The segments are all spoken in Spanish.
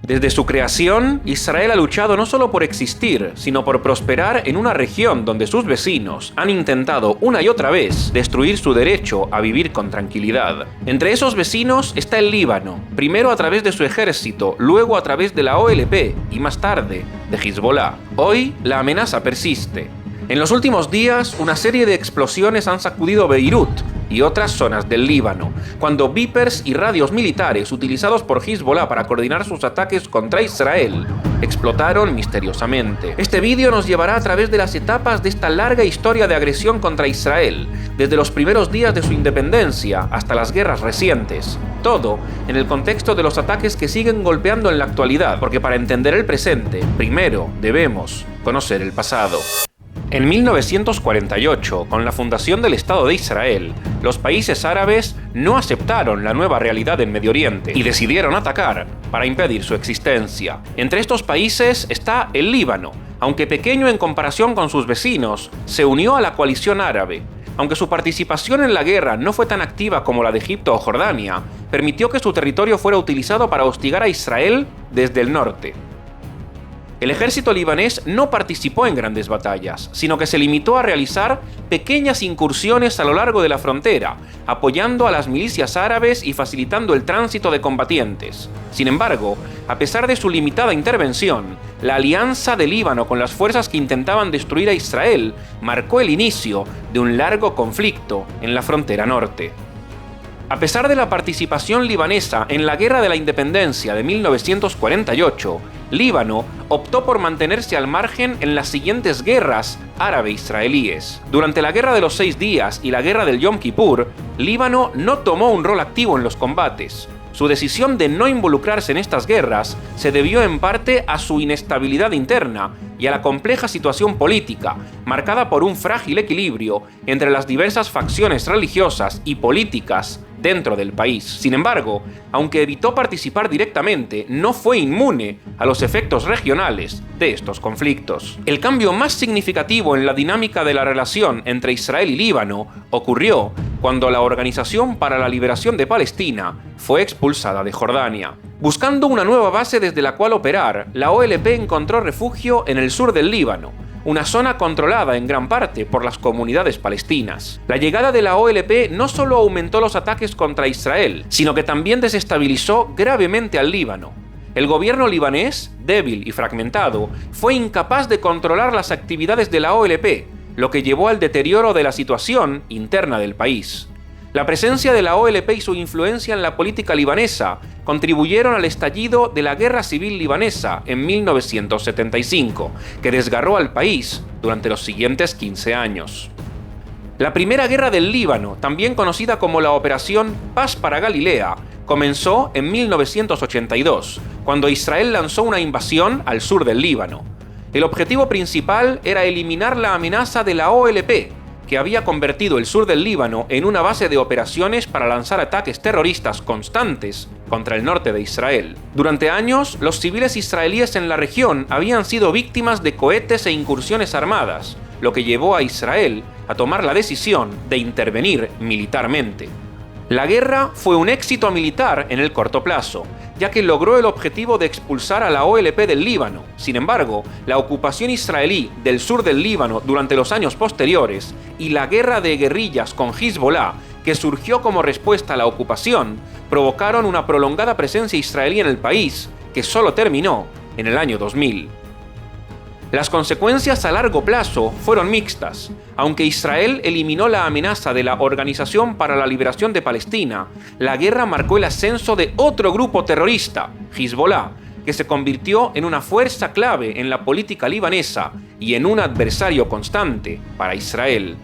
Desde su creación, Israel ha luchado no solo por existir, sino por prosperar en una región donde sus vecinos han intentado una y otra vez destruir su derecho a vivir con tranquilidad. Entre esos vecinos está el Líbano, primero a través de su ejército, luego a través de la OLP y más tarde de Hezbollah. Hoy, la amenaza persiste. En los últimos días, una serie de explosiones han sacudido Beirut y otras zonas del Líbano, cuando vipers y radios militares utilizados por Hezbollah para coordinar sus ataques contra Israel explotaron misteriosamente. Este vídeo nos llevará a través de las etapas de esta larga historia de agresión contra Israel, desde los primeros días de su independencia hasta las guerras recientes. Todo en el contexto de los ataques que siguen golpeando en la actualidad, porque para entender el presente, primero debemos conocer el pasado. En 1948, con la fundación del Estado de Israel, los países árabes no aceptaron la nueva realidad en Medio Oriente y decidieron atacar para impedir su existencia. Entre estos países está el Líbano, aunque pequeño en comparación con sus vecinos, se unió a la coalición árabe. Aunque su participación en la guerra no fue tan activa como la de Egipto o Jordania, permitió que su territorio fuera utilizado para hostigar a Israel desde el norte. El ejército libanés no participó en grandes batallas, sino que se limitó a realizar pequeñas incursiones a lo largo de la frontera, apoyando a las milicias árabes y facilitando el tránsito de combatientes. Sin embargo, a pesar de su limitada intervención, la alianza de Líbano con las fuerzas que intentaban destruir a Israel marcó el inicio de un largo conflicto en la frontera norte. A pesar de la participación libanesa en la Guerra de la Independencia de 1948, Líbano optó por mantenerse al margen en las siguientes guerras árabe-israelíes. Durante la Guerra de los 6 Días y la Guerra del Yom Kippur, Líbano no tomó un rol activo en los combates. Su decisión de no involucrarse en estas guerras se debió en parte a su inestabilidad interna y a la compleja situación política, marcada por un frágil equilibrio entre las diversas facciones religiosas y políticas dentro del país. Sin embargo, aunque evitó participar directamente, no fue inmune a los efectos regionales de estos conflictos. El cambio más significativo en la dinámica de la relación entre Israel y Líbano ocurrió cuando la Organización para la Liberación de Palestina fue expulsada de Jordania. Buscando una nueva base desde la cual operar, la OLP encontró refugio en el sur del Líbano, una zona controlada en gran parte por las comunidades palestinas. La llegada de la OLP no solo aumentó los ataques contra Israel, sino que también desestabilizó gravemente al Líbano. El gobierno libanés, débil y fragmentado, fue incapaz de controlar las actividades de la OLP, lo que llevó al deterioro de la situación interna del país. La presencia de la OLP y su influencia en la política libanesa contribuyeron al estallido de la Guerra Civil Libanesa en 1975, que desgarró al país durante los siguientes 15 años. La Primera Guerra del Líbano, también conocida como la Operación Paz para Galilea, comenzó en 1982, cuando Israel lanzó una invasión al sur del Líbano. El objetivo principal era eliminar la amenaza de la OLP, que había convertido el sur del Líbano en una base de operaciones para lanzar ataques terroristas constantes contra el norte de Israel. Durante años, los civiles israelíes en la región habían sido víctimas de cohetes e incursiones armadas, lo que llevó a Israel a tomar la decisión de intervenir militarmente. La guerra fue un éxito militar en el corto plazo, ya que logró el objetivo de expulsar a la OLP del Líbano. Sin embargo, la ocupación israelí del sur del Líbano durante los años posteriores y la guerra de guerrillas con Hezbollah, que surgió como respuesta a la ocupación, provocaron una prolongada presencia israelí en el país, que solo terminó en el año 2000. Las consecuencias a largo plazo fueron mixtas. Aunque Israel eliminó la amenaza de la Organización para la Liberación de Palestina, la guerra marcó el ascenso de otro grupo terrorista, Hezbollah, que se convirtió en una fuerza clave en la política libanesa y en un adversario constante para Israel.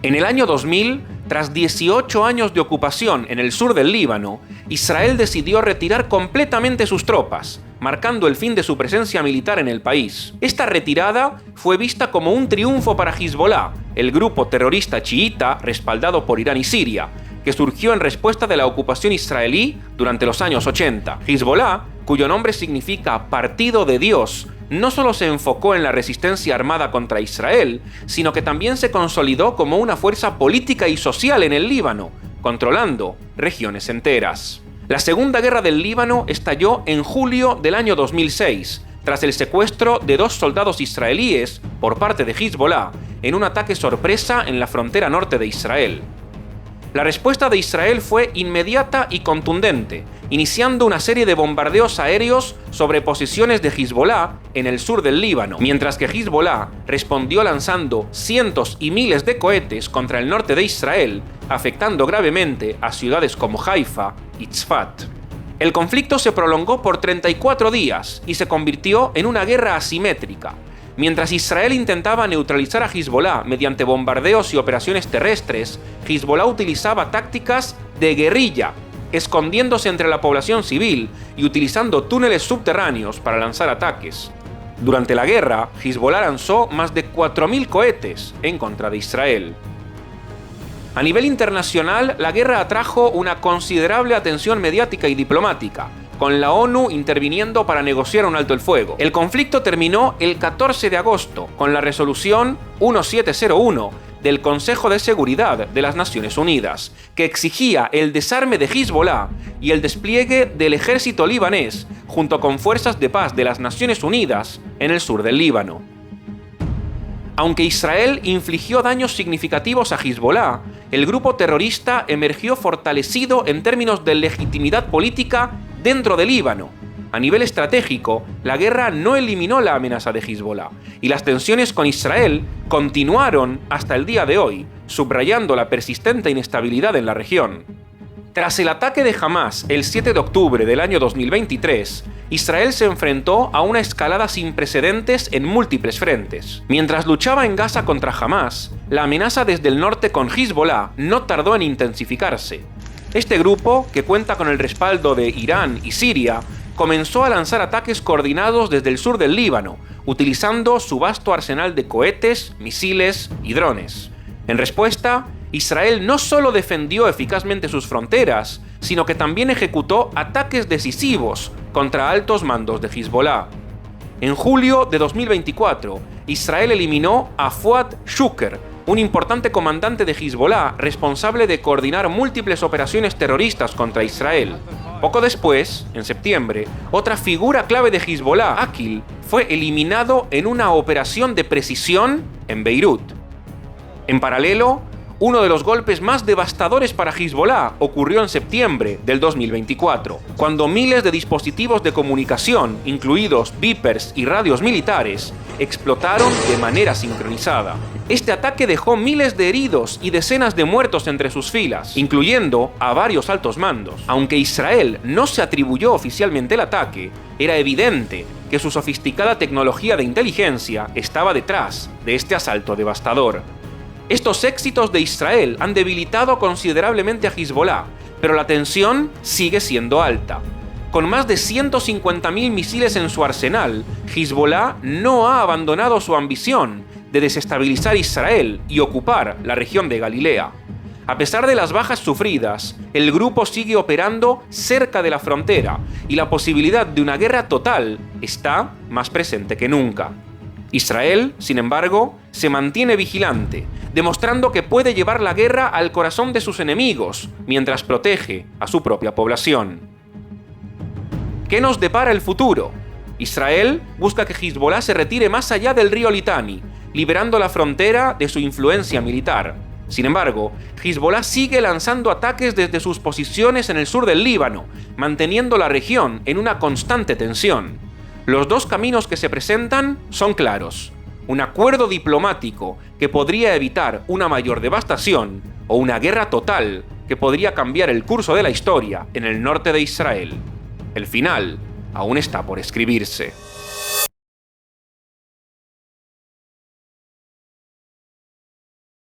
En el año 2000, tras 18 años de ocupación en el sur del Líbano, Israel decidió retirar completamente sus tropas, marcando el fin de su presencia militar en el país. Esta retirada fue vista como un triunfo para Hezbollah, el grupo terrorista chiita respaldado por Irán y Siria, que surgió en respuesta de la ocupación israelí durante los años 80. Hezbollah, cuyo nombre significa Partido de Dios, no solo se enfocó en la resistencia armada contra Israel, sino que también se consolidó como una fuerza política y social en el Líbano, controlando regiones enteras. La Segunda Guerra del Líbano estalló en julio del año 2006, tras el secuestro de 2 soldados israelíes por parte de Hezbollah en un ataque sorpresa en la frontera norte de Israel. La respuesta de Israel fue inmediata y contundente, iniciando una serie de bombardeos aéreos sobre posiciones de Hezbollah en el sur del Líbano, mientras que Hezbollah respondió lanzando cientos y miles de cohetes contra el norte de Israel, afectando gravemente a ciudades como Haifa y Tzfat. El conflicto se prolongó por 34 días y se convirtió en una guerra asimétrica. Mientras Israel intentaba neutralizar a Hezbollah mediante bombardeos y operaciones terrestres, Hezbollah utilizaba tácticas de guerrilla, escondiéndose entre la población civil y utilizando túneles subterráneos para lanzar ataques. Durante la guerra, Hezbollah lanzó más de 4.000 cohetes en contra de Israel. A nivel internacional, la guerra atrajo una considerable atención mediática y diplomática, con la ONU interviniendo para negociar un alto el fuego. El conflicto terminó el 14 de agosto con la resolución 1701 del Consejo de Seguridad de las Naciones Unidas, que exigía el desarme de Hezbollah y el despliegue del ejército libanés junto con fuerzas de paz de las Naciones Unidas en el sur del Líbano. Aunque Israel infligió daños significativos a Hezbollah, el grupo terrorista emergió fortalecido en términos de legitimidad política dentro del Líbano. A nivel estratégico, la guerra no eliminó la amenaza de Hezbollah, y las tensiones con Israel continuaron hasta el día de hoy, subrayando la persistente inestabilidad en la región. Tras el ataque de Hamas el 7 de octubre del año 2023, Israel se enfrentó a una escalada sin precedentes en múltiples frentes. Mientras luchaba en Gaza contra Hamas, la amenaza desde el norte con Hezbollah no tardó en intensificarse. Este grupo, que cuenta con el respaldo de Irán y Siria, comenzó a lanzar ataques coordinados desde el sur del Líbano, utilizando su vasto arsenal de cohetes, misiles y drones. En respuesta, Israel no solo defendió eficazmente sus fronteras, sino que también ejecutó ataques decisivos contra altos mandos de Hezbollah. En julio de 2024, Israel eliminó a Fuad Shukr, un importante comandante de Hezbollah responsable de coordinar múltiples operaciones terroristas contra Israel. Poco después, en septiembre, otra figura clave de Hezbollah, Akil, fue eliminado en una operación de precisión en Beirut. En paralelo, uno de los golpes más devastadores para Hezbollah ocurrió en septiembre del 2024, cuando miles de dispositivos de comunicación, incluidos beepers y radios militares, explotaron de manera sincronizada. Este ataque dejó miles de heridos y decenas de muertos entre sus filas, incluyendo a varios altos mandos. Aunque Israel no se atribuyó oficialmente el ataque, era evidente que su sofisticada tecnología de inteligencia estaba detrás de este asalto devastador. Estos éxitos de Israel han debilitado considerablemente a Hezbollah, pero la tensión sigue siendo alta. Con más de 150.000 misiles en su arsenal, Hezbollah no ha abandonado su ambición de desestabilizar Israel y ocupar la región de Galilea. A pesar de las bajas sufridas, el grupo sigue operando cerca de la frontera y la posibilidad de una guerra total está más presente que nunca. Israel, sin embargo, se mantiene vigilante, demostrando que puede llevar la guerra al corazón de sus enemigos, mientras protege a su propia población. ¿Qué nos depara el futuro? Israel busca que Hezbollah se retire más allá del río Litani, liberando la frontera de su influencia militar. Sin embargo, Hezbollah sigue lanzando ataques desde sus posiciones en el sur del Líbano, manteniendo la región en una constante tensión. Los dos caminos que se presentan son claros: un acuerdo diplomático que podría evitar una mayor devastación, o una guerra total que podría cambiar el curso de la historia en el norte de Israel. El final aún está por escribirse.